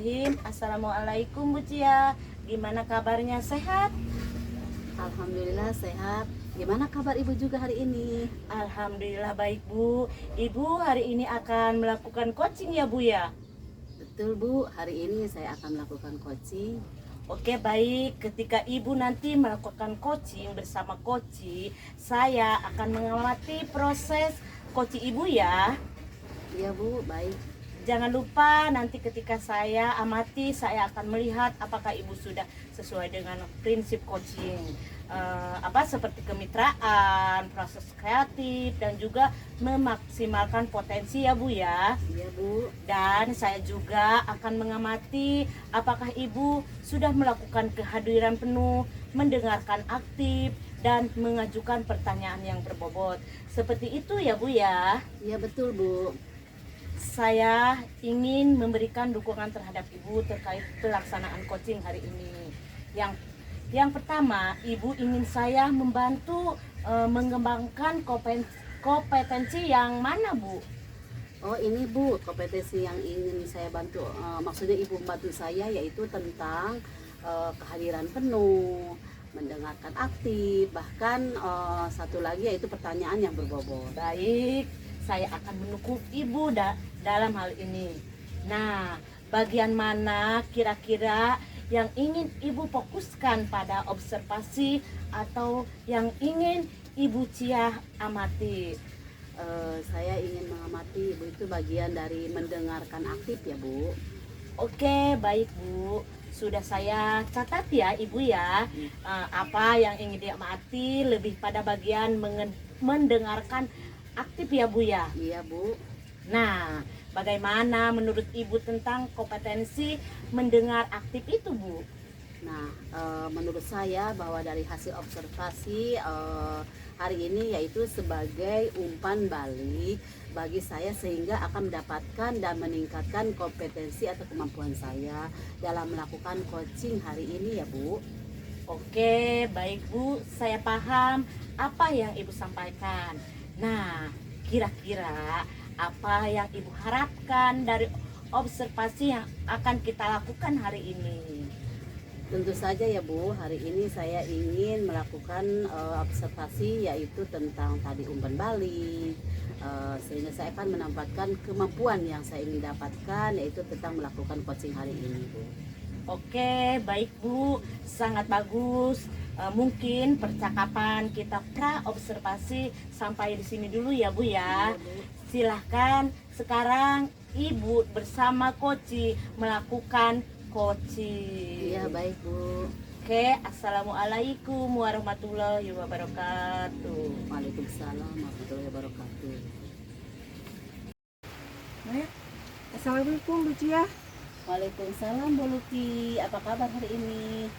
Bismillahirrahmanirrahim. Assalamualaikum Bu Cia. Gimana kabarnya, sehat? Alhamdulillah sehat. Gimana kabar Ibu juga hari ini? Alhamdulillah baik Bu. Ibu hari ini akan melakukan coaching ya Bu ya? Betul Bu, hari ini saya akan melakukan coaching. Oke baik, ketika Ibu nanti melakukan coaching bersama coach, saya akan mengamati proses coach Ibu ya. Iya Bu, baik. Jangan lupa nanti ketika saya amati, saya akan melihat apakah Ibu sudah sesuai dengan prinsip coaching, seperti kemitraan, proses kreatif, dan juga memaksimalkan potensi ya Bu ya. Iya Bu. Dan saya juga akan mengamati apakah Ibu sudah melakukan kehadiran penuh, mendengarkan aktif, dan mengajukan pertanyaan yang berbobot. Seperti itu ya Bu ya. Iya betul Bu. Saya ingin memberikan dukungan terhadap Ibu terkait pelaksanaan coaching hari ini. Yang pertama, Ibu ingin saya membantu mengembangkan kompetensi yang mana Bu? Oh ini Bu, kompetensi yang ingin saya bantu, maksudnya Ibu membantu saya yaitu tentang kehadiran penuh, mendengarkan aktif, bahkan satu lagi yaitu pertanyaan yang berbobot. Baik, saya akan mendukung Ibu dalam hal ini. Nah, bagian mana kira-kira yang ingin Ibu fokuskan pada observasi atau yang ingin Ibu Cia amati? Saya ingin mengamati Ibu itu bagian dari mendengarkan aktif ya Bu. Oke, baik Bu. Sudah saya catat ya Ibu ya. Apa yang ingin diamati lebih pada bagian mendengarkan aktif ya Bu ya. Iya Bu. Nah, bagaimana menurut Ibu tentang kompetensi mendengar aktif itu Bu? Nah, menurut saya bahwa dari hasil observasi hari ini yaitu sebagai umpan balik bagi saya sehingga akan mendapatkan dan meningkatkan kompetensi atau kemampuan saya dalam melakukan coaching hari ini ya Bu. Oke, baik Bu, saya paham apa yang Ibu sampaikan. Nah, kira-kira apa yang Ibu harapkan dari observasi yang akan kita lakukan hari ini? Tentu saja ya Bu, hari ini saya ingin melakukan observasi yaitu tentang tadi umpan balik, sehingga saya akan menempatkan kemampuan yang saya ingin dapatkan yaitu tentang melakukan coaching hari ini Bu. Oke, baik Bu, sangat bagus. Mungkin percakapan kita pra observasi sampai di sini dulu ya Bu ya. Iya, Bu. Silahkan sekarang Ibu bersama Koci melakukan coaching. Iya baik Bu. Oke, assalamualaikum warahmatullahi wabarakatuh. Waalaikumsalam warahmatullahi wabarakatuh. Assalamualaikum Bu Cia. Waalaikumsalam Bu Luki, apa kabar hari ini?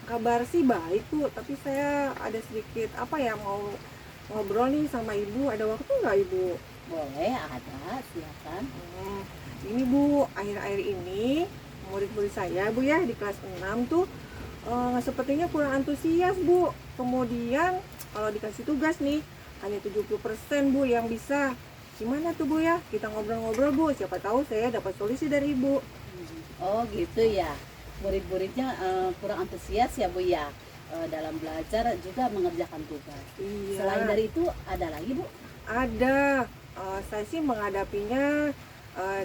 Kabar sih baik Bu, tapi saya ada sedikit mau ngobrol nih sama Ibu. Ada waktu nggak Ibu? Boleh, ada, silakan. Ini Bu, akhir-akhir ini murid-murid saya Bu ya di kelas 6 tuh sepertinya kurang antusias Bu. Kemudian kalau dikasih tugas nih hanya 70% Bu yang bisa. Gimana tuh Bu ya? Kita ngobrol-ngobrol Bu, siapa tahu saya dapat solusi dari Ibu. Oh gitu ya, murid-muridnya kurang antusias ya Bu ya dalam belajar juga mengerjakan tugas. Iya. Selain dari itu ada lagi Bu? Ada, saya sih menghadapinya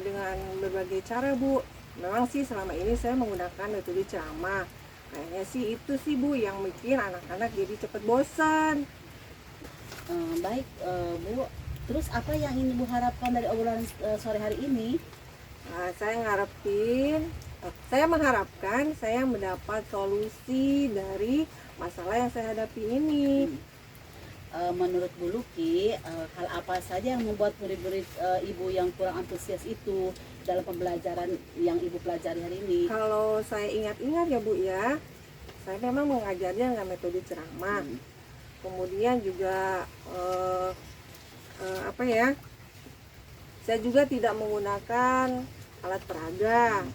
dengan berbagai cara Bu. Memang sih selama ini saya menggunakan metode ceramah. Kayaknya sih itu sih Bu yang bikin anak-anak jadi cepet bosan. Baik Bu, terus apa yang ingin Ibu harapkan dari obrolan sore hari ini? Saya mengharapkan saya mendapat solusi dari masalah yang saya hadapi ini. Menurut Bu Luki, hal apa saja yang membuat murid-murid Ibu yang kurang antusias itu dalam pembelajaran yang Ibu pelajari hari ini? Kalau saya ingat-ingat ya Bu ya, saya memang mengajarnya dengan metode ceramah. Kemudian juga saya juga tidak menggunakan alat peraga.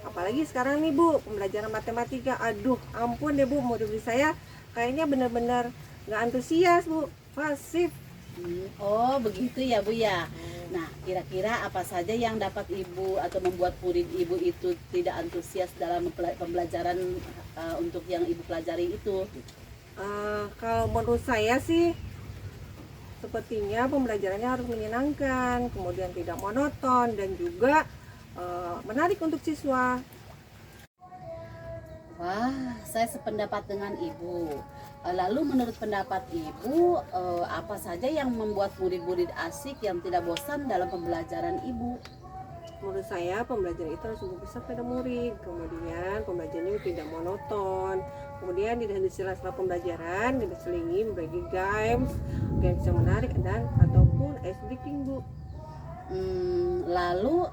Apalagi sekarang nih Bu, pembelajaran matematika. Aduh, ampun deh Bu, murid-murid saya kayaknya benar-benar nggak antusias Bu, pasif. Oh begitu ya Bu ya. Nah, kira-kira apa saja yang dapat Ibu atau membuat murid Ibu itu tidak antusias dalam pembelajaran untuk yang Ibu pelajari itu? Kalau menurut saya sih sepertinya pembelajarannya harus menyenangkan, kemudian tidak monoton dan juga menarik untuk siswa. Wah, saya sependapat dengan Ibu. Lalu menurut pendapat Ibu, apa saja yang membuat murid-murid asik yang tidak bosan dalam pembelajaran Ibu? Menurut saya pembelajaran itu harus berpusat pada murid, kemudian pembelajarannya tidak monoton, kemudian di sela-sela pembelajaran diselingi berbagai games yang menarik dan ataupun ice breaking, Bu. Lalu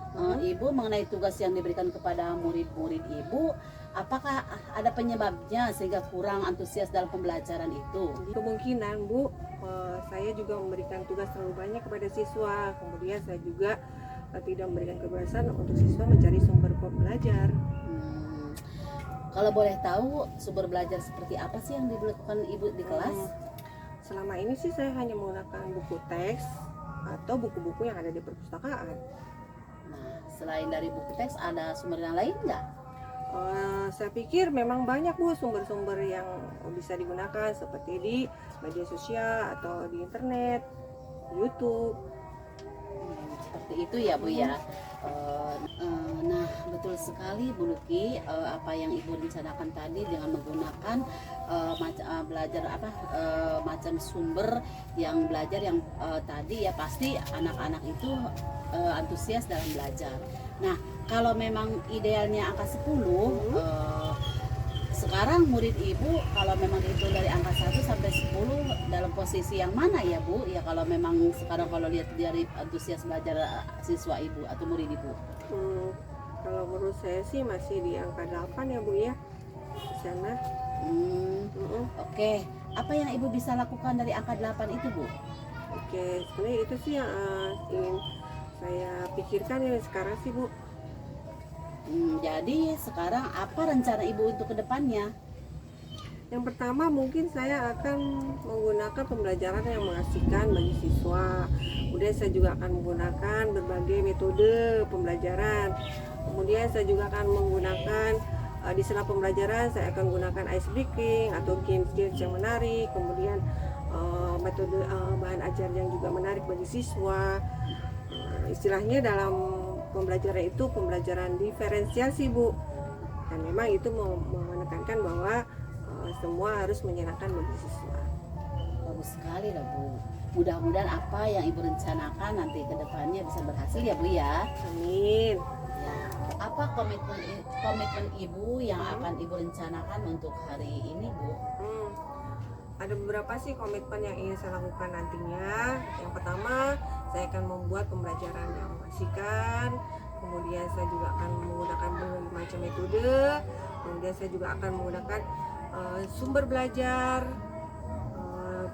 Ibu mengenai tugas yang diberikan kepada murid-murid Ibu, apakah ada penyebabnya sehingga kurang antusias dalam pembelajaran itu? Kemungkinan, Bu, saya juga memberikan tugas terlalu banyak kepada siswa, kemudian saya juga tidak memberikan kebebasan untuk siswa mencari sumber belajar. Kalau boleh tahu sumber belajar seperti apa sih yang dilakukan Ibu di kelas? Selama ini sih saya hanya menggunakan buku teks atau buku-buku yang ada di perpustakaan. Nah, selain dari buku teks ada sumber yang lain nggak? Saya pikir memang banyak, Bu, sumber-sumber yang bisa digunakan seperti di media sosial atau di internet, YouTube. Seperti itu ya, Bu ya. Nah, betul sekali Bu Luki, apa yang Ibu rencanakan tadi dengan menggunakan belajar macam sumber yang belajar yang tadi ya pasti anak-anak itu antusias dalam belajar. Nah, kalau memang idealnya angka 10, sekarang murid Ibu kalau memang dihitung dari angka 1 sampai 10 dalam posisi yang mana ya, Bu? Ya kalau memang sekarang kalau lihat dari antusias belajar siswa Ibu atau murid Ibu. Kalau menurut saya sih masih di angka 8 ya, Bu ya. Di sana. Oke. Apa yang Ibu bisa lakukan dari angka 8 itu, Bu? Oke, sebenarnya itu sih yang ingin saya pikirkan ya sekarang sih, Bu. Jadi sekarang apa rencana Ibu untuk kedepannya? Yang pertama mungkin saya akan menggunakan pembelajaran yang mengasihkan bagi siswa. Kemudian saya juga akan menggunakan berbagai metode pembelajaran. Kemudian saya juga akan menggunakan di sela pembelajaran saya akan menggunakan ice breaking atau games-games yang menarik. Kemudian metode bahan ajar yang juga menarik bagi siswa. Istilahnya dalam pembelajaran itu pembelajaran diferensiasi, Bu. Dan memang itu menekankan bahwa semua harus menyenangkan bagi siswa. Bagus sekali lah, Bu. Mudah-mudahan apa yang Ibu rencanakan nanti ke depannya bisa berhasil ya, Bu ya. Amin. Ya. Apa komitmen Ibu yang akan Ibu rencanakan untuk hari ini, Bu? Ada beberapa sih komitmen yang ingin saya lakukan nantinya. Yang pertama, saya akan membuat pembelajaran yang mengasihkan. Kemudian saya juga akan menggunakan berbagai macam metode. Kemudian saya juga akan menggunakan sumber belajar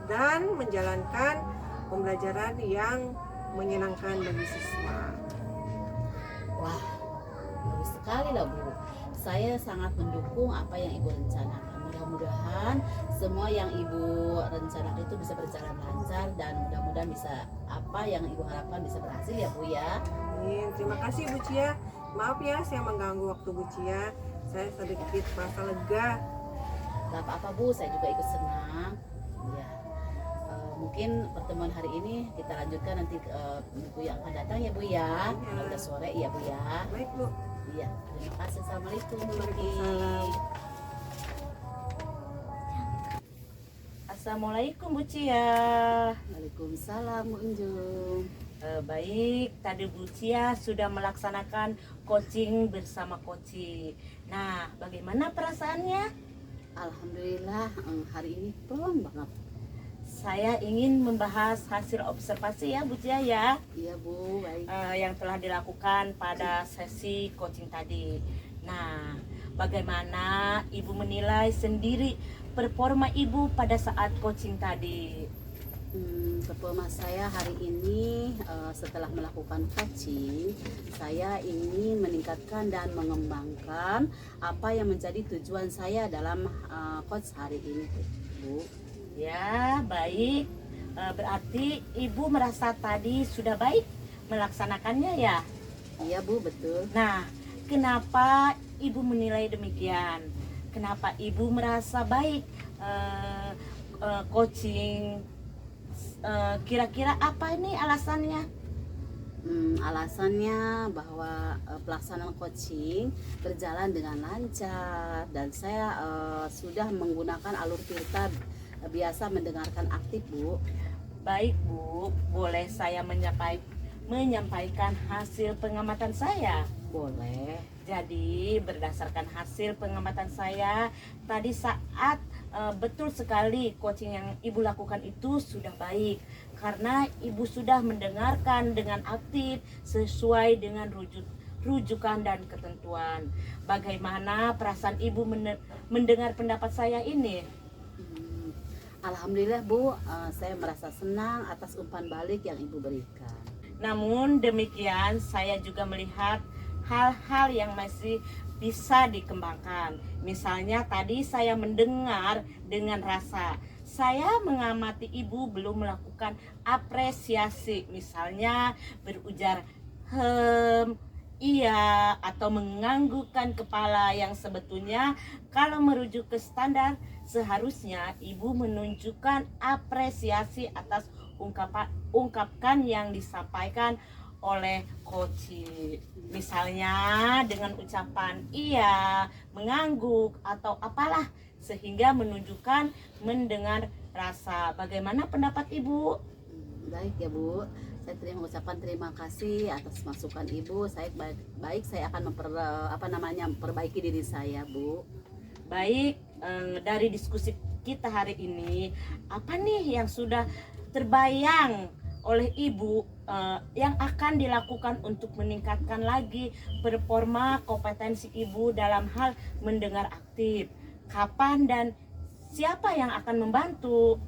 dan menjalankan pembelajaran yang menyenangkan bagi siswa. Wah, bagus sekali lah, Bu. Saya sangat mendukung apa yang Ibu rencanakan. Mudah-mudahan semua yang Ibu rencanakan itu bisa berjalan lancar dan mudah-mudahan bisa apa yang Ibu harapkan bisa berhasil ya, Bu ya. Amin. Terima kasih, Bu Cia. Maaf ya saya mengganggu waktu Bu Cia. Saya sedikit merasa lega. Gak apa-apa, Bu, saya juga ikut senang. Ya, mungkin pertemuan hari ini kita lanjutkan nanti minggu yang akan datang ya, Bu ya. Udah sore ya, Bu ya. Baik, Bu. Iya, terima kasih. Assalamualaikum, Bu Luki. Waalaikumsalam. Assalamualaikum Bu Cia. Waalaikumsalam, Bu Unjung. Baik, tadi Bu Cia sudah melaksanakan coaching bersama Koci. Nah, bagaimana perasaannya? Alhamdulillah, hari ini plong banget. Saya ingin membahas hasil observasi ya Bu Cia ya, Iya, Bu, baik. yang telah dilakukan pada sesi coaching tadi. Nah, bagaimana Ibu menilai sendiri performa Ibu pada saat coaching tadi? Performa saya hari ini setelah melakukan coaching, saya ingin meningkatkan dan mengembangkan apa yang menjadi tujuan saya dalam coach hari ini, Bu. Ya, baik. Berarti Ibu merasa tadi sudah baik melaksanakannya ya. Iya Bu, betul. Nah, kenapa Ibu menilai demikian? Kenapa Ibu merasa baik coaching? Kira-kira apa ini alasannya? Alasannya bahwa pelaksanaan coaching berjalan dengan lancar dan saya sudah menggunakan alur tirta biasa mendengarkan aktif Bu. Baik Bu, boleh saya menyampaikan hasil pengamatan saya? Boleh. Jadi berdasarkan hasil pengamatan saya tadi saat betul sekali coaching yang Ibu lakukan itu sudah baik karena Ibu sudah mendengarkan dengan aktif sesuai dengan rujukan dan ketentuan. Bagaimana perasaan Ibu mendengar pendapat saya ini? Alhamdulillah Bu, saya merasa senang atas umpan balik yang Ibu berikan. Namun demikian saya juga melihat hal-hal yang masih bisa dikembangkan. Misalnya tadi saya mendengar dengan rasa. Saya mengamati Ibu belum melakukan apresiasi. Misalnya berujar iya atau menganggukkan kepala yang sebetulnya kalau merujuk ke standar seharusnya Ibu menunjukkan apresiasi atas ungkapkan yang disampaikan oleh coach. Misalnya dengan ucapan iya, mengangguk atau apalah sehingga menunjukkan mendengar rasa. Bagaimana pendapat Ibu? Baik ya Bu. Saya mengucapkan terima kasih atas masukan Ibu. Saya saya akan memperbaiki diri saya, Bu. Baik, dari diskusi kita hari ini, apa nih yang sudah terbayang oleh Ibu yang akan dilakukan untuk meningkatkan lagi performa kompetensi Ibu dalam hal mendengar aktif? Kapan dan siapa yang akan membantu?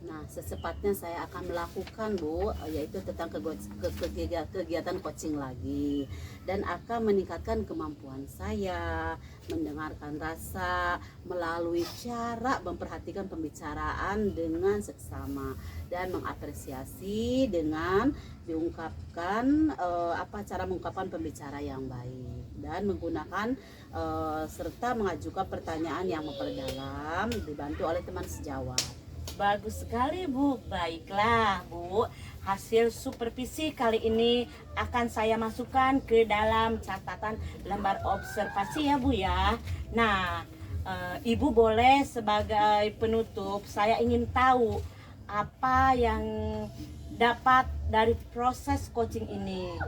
Nah, secepatnya saya akan melakukan Bu, yaitu tentang kegiatan coaching lagi dan akan meningkatkan kemampuan saya mendengarkan rasa melalui cara memperhatikan pembicaraan dengan seksama dan mengapresiasi dengan diungkapkan cara mengungkapkan pembicara yang baik dan menggunakan serta mengajukan pertanyaan yang memperdalam dibantu oleh teman sejawat. Bagus sekali Bu. Baiklah Bu, hasil supervisi kali ini akan saya masukkan ke dalam catatan lembar observasi ya Bu ya. Nah, Ibu boleh sebagai penutup, saya ingin tahu apa yang dapat dari proses coaching ini.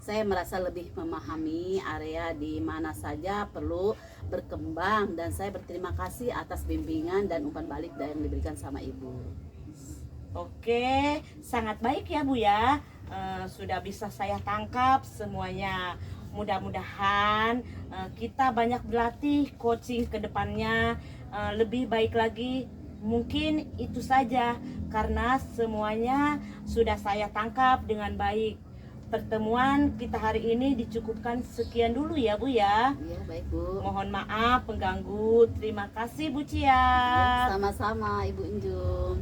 Saya merasa lebih memahami area di mana saja perlu berkembang dan saya berterima kasih atas bimbingan dan umpan balik yang diberikan sama Ibu. Oke, sangat baik ya Bu ya. Sudah bisa saya tangkap semuanya. Mudah-mudahan kita banyak berlatih coaching ke depannya lebih baik lagi. Mungkin itu saja karena semuanya sudah saya tangkap dengan baik. Pertemuan kita hari ini dicukupkan sekian dulu ya Bu ya. Iya, baik Bu. Mohon maaf pengganggu. Terima kasih Bu Cia. Ya, sama-sama Ibu Enjum.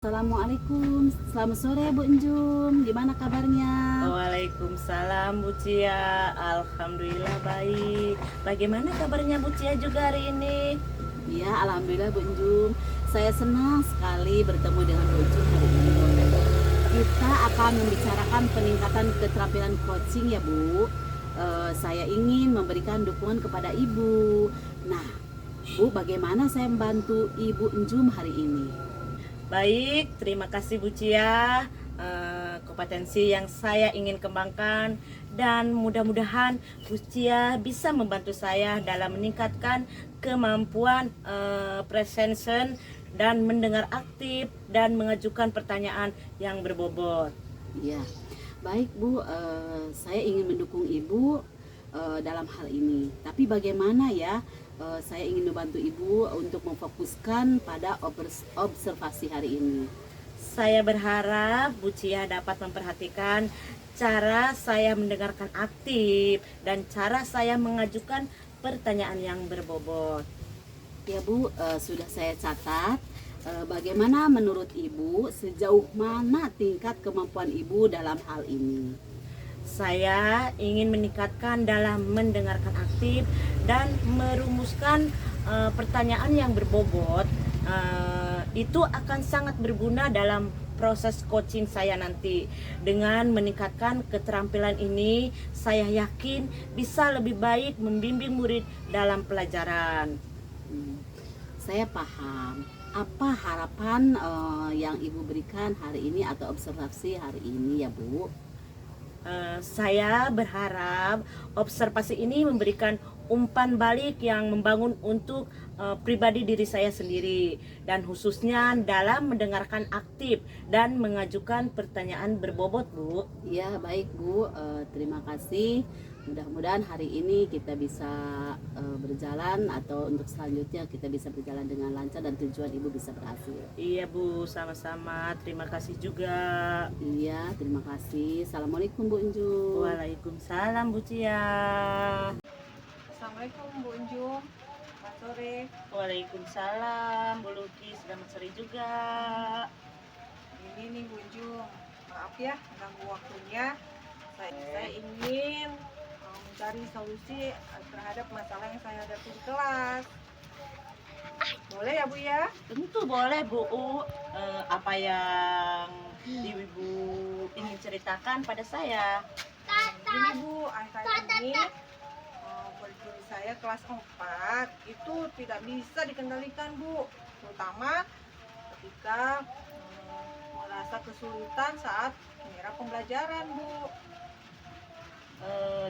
Assalamualaikum, selamat sore Bu Enjum. Gimana kabarnya? Waalaikumsalam Bu Cia. Alhamdulillah baik. Bagaimana kabarnya Bu Cia juga hari ini? Iya, alhamdulillah Bu Enjum. Saya senang sekali bertemu dengan Bu Enjum hari ini. Kita akan membicarakan peningkatan keterampilan coaching ya Bu. Saya ingin memberikan dukungan kepada Ibu. Nah, Bu, bagaimana saya membantu Ibu Enjum hari ini? Baik, terima kasih Bu Cia. Kompetensi yang saya ingin kembangkan dan mudah-mudahan Bu Cia bisa membantu saya dalam meningkatkan kemampuan presentation dan mendengar aktif dan mengajukan pertanyaan yang berbobot. Ya, baik Bu, saya ingin mendukung Ibu dalam hal ini. Tapi bagaimana ya? Saya ingin membantu Ibu untuk memfokuskan pada observasi hari ini. Saya berharap Bu Cia dapat memperhatikan cara saya mendengarkan aktif dan cara saya mengajukan pertanyaan yang berbobot. Ya Bu, sudah saya catat. Bagaimana menurut Ibu, sejauh mana tingkat kemampuan Ibu dalam hal ini? Saya ingin meningkatkan dalam mendengarkan aktif dan merumuskan pertanyaan yang berbobot. Itu akan sangat berguna dalam proses coaching saya nanti. Dengan meningkatkan keterampilan ini, saya yakin bisa lebih baik membimbing murid dalam pelajaran. Saya paham. Apa harapan yang Ibu berikan hari ini atau observasi hari ini ya Bu? Saya berharap observasi ini memberikan umpan balik yang membangun untuk pribadi diri saya sendiri, dan khususnya dalam mendengarkan aktif dan mengajukan pertanyaan berbobot, Bu. Ya baik Bu, terima kasih. Mudah-mudahan hari ini kita bisa berjalan, atau untuk selanjutnya kita bisa berjalan dengan lancar dan tujuan Ibu bisa berhasil. Iya Bu, sama-sama. Terima kasih juga. Iya, terima kasih. Assalamualaikum Bu Unju. Waalaikumsalam Bu Cia. Assalamualaikum Bu Unjum. Selamat sore. Waalaikumsalam Bu Luki. Selamat sore juga. Ini nih Bu Unjum, maaf ya ganggu waktunya. Saya ingin mencari solusi terhadap masalah yang saya hadapi di kelas. Boleh ya Bu ya? Tentu boleh Bu. Apa yang Ibu ingin ceritakan pada saya? Ini Bu, akhir-akhir ini murid saya kelas 4 itu tidak bisa dikendalikan Bu, terutama ketika merasa kesulitan saat menyerap pembelajaran Bu.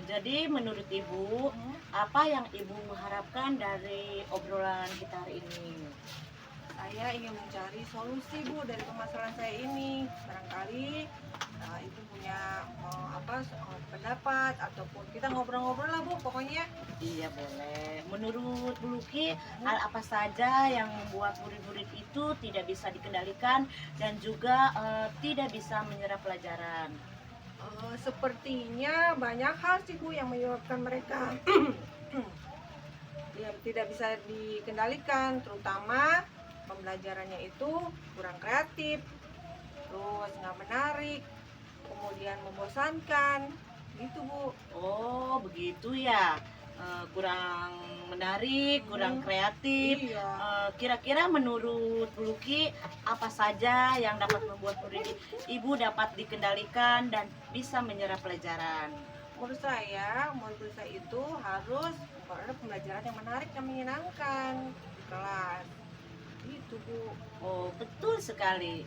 Jadi menurut Ibu, apa yang Ibu harapkan dari obrolan kita hari ini? Saya ingin mencari solusi Bu dari permasalahan saya ini. Barangkali Ibu punya pendapat, ataupun kita ngobrol-ngobrol lah Bu pokoknya. Iya boleh. Menurut Bu Luki, hal apa saja yang membuat murid-murid itu tidak bisa dikendalikan dan juga tidak bisa menyerap pelajaran? Sepertinya banyak hal sih Bu yang menyebabkan mereka yang tidak bisa dikendalikan, terutama pembelajarannya itu kurang kreatif, terus nggak menarik, kemudian membosankan, gitu Bu. Oh begitu ya. Kurang menarik, kurang kreatif. Iya. Kira-kira menurut Bu Luki, apa saja yang dapat membuat murid Ibu dapat dikendalikan dan bisa menyerap pelajaran? Menurut saya itu harus ada pembelajaran yang menarik dan menyenangkan di kelas. Gitu Bu. Oh betul sekali.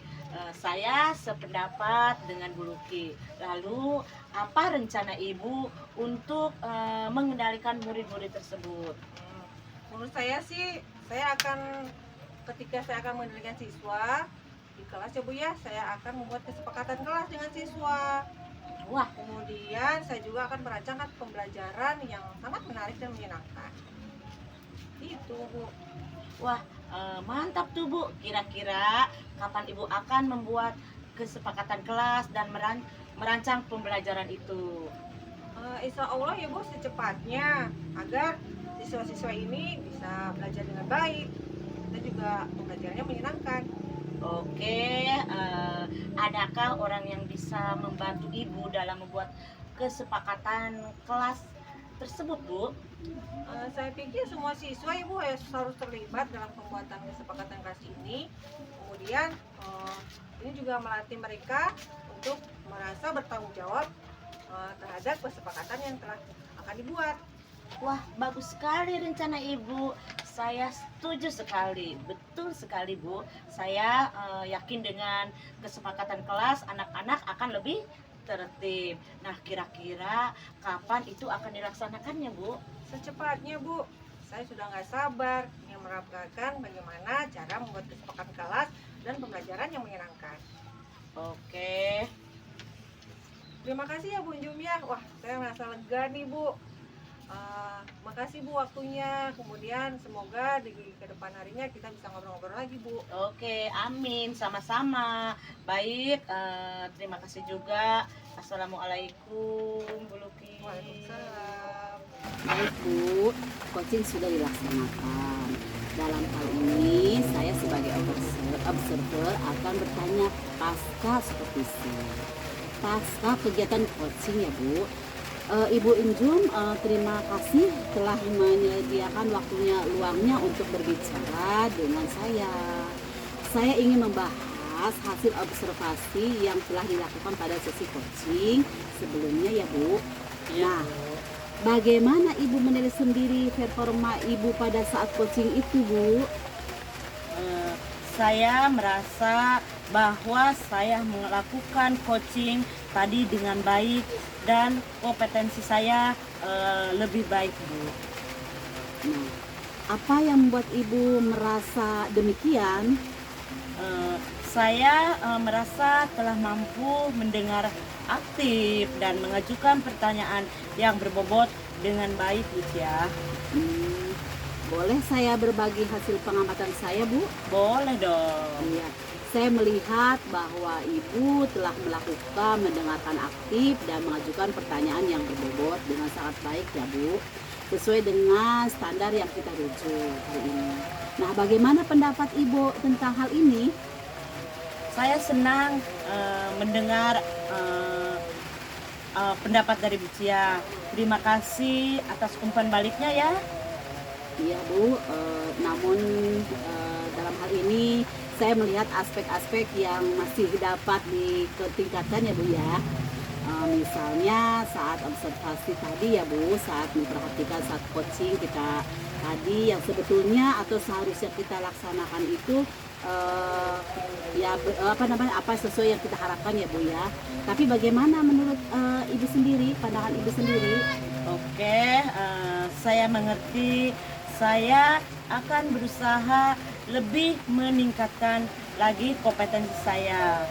Saya sependapat dengan Bu Luki. Lalu apa rencana Ibu untuk mengendalikan murid-murid tersebut? Menurut saya sih, ketika saya akan mengendalikan siswa di kelas ya Bu ya, saya akan membuat kesepakatan kelas dengan siswa. Wah, Kemudian saya juga akan merancangkan pembelajaran yang sangat menarik dan menyenangkan. Itu Bu. wah, mantap tuh Bu. Kira-kira kapan Ibu akan membuat kesepakatan kelas dan merancang pembelajaran itu? Insya Allah ya Bu, secepatnya, agar siswa-siswa ini bisa belajar dengan baik dan juga pembelajarannya menyenangkan. Oke, adakah orang yang bisa membantu Ibu dalam membuat kesepakatan kelas tersebut Bu? Saya pikir semua siswa Ibu harus terlibat dalam pembuatan kesepakatan kelas ini. Kemudian ini juga melatih mereka untuk merasa bertanggung jawab terhadap kesepakatan yang telah akan dibuat. Wah, bagus sekali rencana Ibu. Saya setuju sekali, betul sekali Bu. Saya yakin dengan kesepakatan kelas anak-anak akan lebih tertib. Nah, kira-kira kapan itu akan dilaksanakannya Bu? Secepatnya Bu, saya sudah nggak sabar ingin merapatkan bagaimana cara membuat kesepakatan kelas dan pembelajaran yang menyenangkan. Oke. Terima kasih ya Bu Njum ya. Wah, saya merasa lega nih Bu. Makasih Bu waktunya. Kemudian semoga di kedepan harinya kita bisa ngobrol-ngobrol lagi Bu. Oke, amin, sama-sama. Baik, terima kasih juga. Assalamualaikum Bu Luki. Waalaikumsalam. Baik Bu, coaching sudah dilaksanakan. Dalam hal ini saya sebagai observer akan bertanya pasca supervisi, pasca kegiatan coaching ya Bu. Ibu Injum, terima kasih telah menyediakan waktunya luangnya untuk berbicara dengan saya. Saya ingin membahas hasil observasi yang telah dilakukan pada sesi coaching sebelumnya ya Bu. Nah, bagaimana Ibu menilai sendiri performa Ibu pada saat coaching itu Bu? Saya merasa bahwa saya melakukan coaching tadi dengan baik dan kompetensi saya lebih baik Bu. Nah, apa yang membuat Ibu merasa demikian? Saya merasa telah mampu mendengar aktif dan mengajukan pertanyaan yang berbobot dengan baik Bu ya. Boleh saya berbagi hasil pengamatan saya Bu? Boleh dong. Iya, saya melihat bahwa Ibu telah melakukan mendengarkan aktif dan mengajukan pertanyaan yang berbobot dengan sangat baik ya Bu, sesuai dengan standar yang kita rujuk hari ini. Nah, bagaimana pendapat Ibu tentang hal ini? Saya senang mendengar pendapat dari Bu Cia. Terima kasih atas umpan baliknya ya. Iya Bu, namun dalam hal ini saya melihat aspek-aspek yang masih dapat ditingkatkan ya Bu ya. Misalnya saat observasi tadi ya Bu, saat memperhatikan saat coaching kita tadi yang sebetulnya atau seharusnya kita laksanakan itu apa sesuai yang kita harapkan ya Bu ya. Tapi bagaimana menurut Ibu sendiri, pandangan Ibu sendiri? Oke, saya mengerti. Saya akan berusaha lebih meningkatkan lagi kompetensi saya.